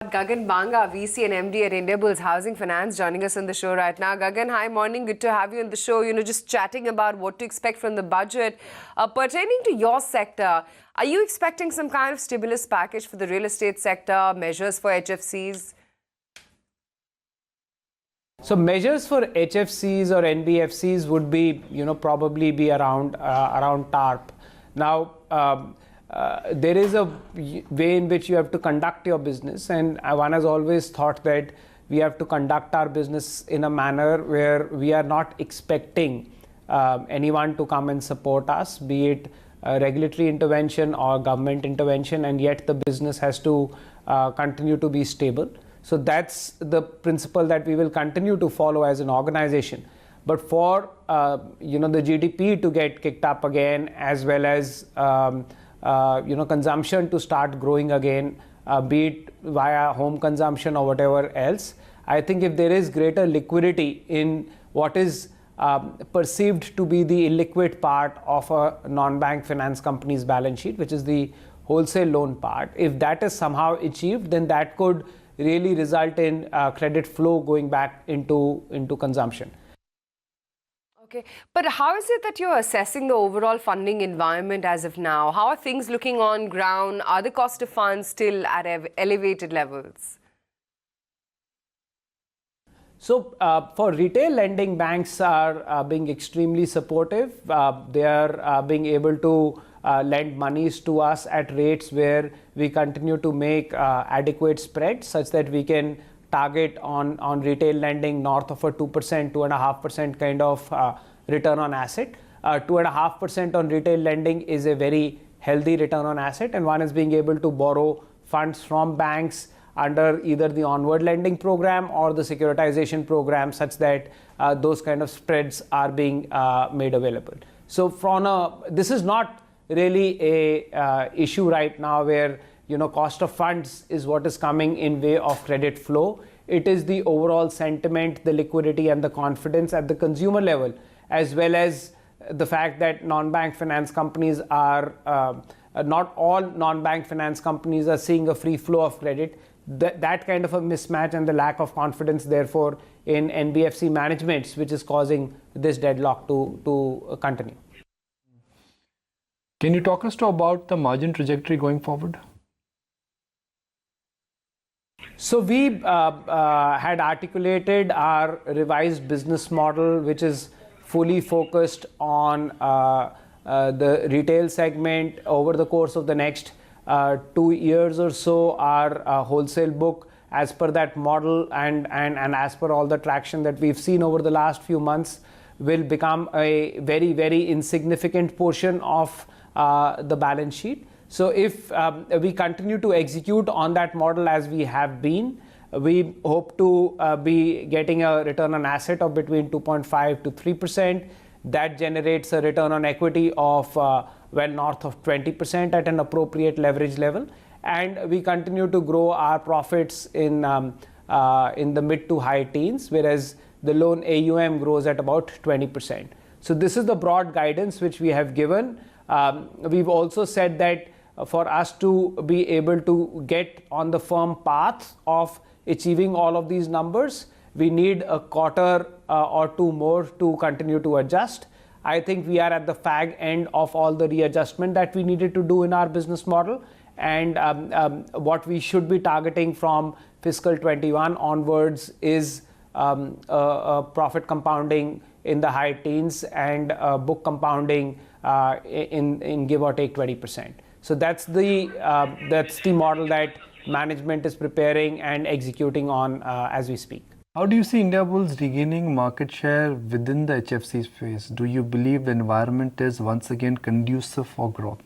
Gagan Banga, VC and MD at Indiabulls Housing Finance, joining us on the show right now. Gagan, hi, morning. Good to have you on the show. Just chatting about what to expect from the budget. Pertaining to your sector, are you expecting some kind of stimulus package for the real estate sector, measures for HFCs? So measures for HFCs or NBFCs would be, probably be around TARP. Now, there is a way in which you have to conduct your business, and one has always thought that we have to conduct our business in a manner where we are not expecting anyone to come and support us, be it regulatory intervention or government intervention, and yet the business has to continue to be stable. So that's the principle that we will continue to follow as an organization. But for the GDP to get kicked up again, as well as consumption to start growing again, be it via home consumption or whatever else, I think if there is greater liquidity in what is perceived to be the illiquid part of a non-bank finance company's balance sheet, which is the wholesale loan part, if that is somehow achieved, then that could really result in credit flow going back into consumption. Okay, but how is it that you're assessing the overall funding environment as of now? How are things looking on ground? Are the cost of funds still at elevated levels? So for retail lending, banks are being extremely supportive. They are being able to lend monies to us at rates where we continue to make adequate spreads, such that we can target on retail lending north of a 2%, 2.5% kind of return on asset. 2.5% on retail lending is a very healthy return on asset, and one is being able to borrow funds from banks under either the onward lending program or the securitization program, such that those kind of spreads are being made available. So this is not really a issue right now where cost of funds is what is coming in way of credit flow. It is the overall sentiment, the liquidity and the confidence at the consumer level, as well as the fact that non-bank finance companies are, not all non-bank finance companies are seeing a free flow of credit. That kind of a mismatch and the lack of confidence, therefore, in NBFC managements, which is causing this deadlock to continue. Can you talk us about the margin trajectory going forward? So we had articulated our revised business model, which is fully focused on the retail segment. Over the course of the next 2 years or so, our wholesale book, as per that model and as per all the traction that we've seen over the last few months, will become a very, very insignificant portion of the balance sheet. So if we continue to execute on that model as we have been, we hope to be getting a return on asset of between 2.5 to 3%. That generates a return on equity of well north of 20% at an appropriate leverage level. And we continue to grow our profits in the mid to high teens, whereas the loan AUM grows at about 20%. So this is the broad guidance which we have given. We've also said that for us to be able to get on the firm path of achieving all of these numbers, we need a quarter or two more to continue to adjust. I think we are at the fag end of all the readjustment that we needed to do in our business model. And what we should be targeting from fiscal 21 onwards is profit compounding in the high teens and book compounding in give or take 20%. So that's the model that management is preparing and executing on as we speak. How do you see Indiabulls regaining market share within the HFC space? Do you believe the environment is once again conducive for growth?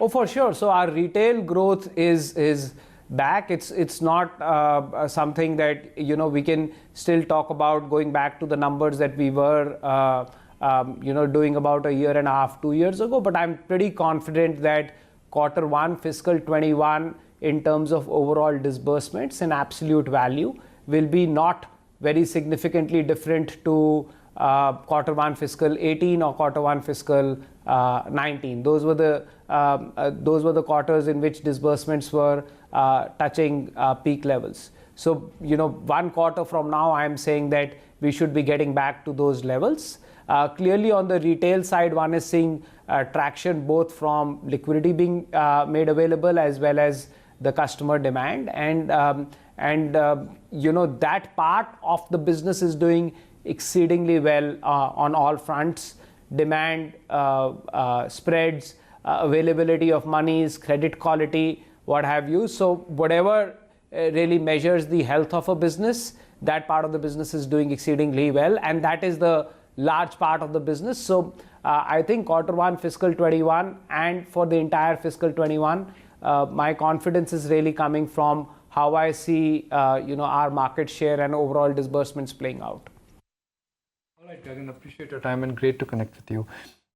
Oh, for sure. So our retail growth is back. It's not something that we can still talk about going back to the numbers that we were doing about a year and a half, 2 years ago. But I'm pretty confident that quarter one fiscal 21 in terms of overall disbursements and absolute value will be not very significantly different to quarter one fiscal 18 or quarter one fiscal 19. Those were the quarters in which disbursements were touching peak levels. So, one quarter from now, I'm saying that we should be getting back to those levels. Clearly, on the retail side, one is seeing traction both from liquidity being made available as well as the customer demand, and that part of the business is doing exceedingly well on all fronts: demand, spreads, availability of monies, credit quality, what have you. So whatever really measures the health of a business, that part of the business is doing exceedingly well, and that is the large part of the business. So I think Q1 fiscal 21 and for the entire fiscal 21, my confidence is really coming from how I see our market share and overall disbursements playing out. All right, Gagan, appreciate your time and great to connect with you.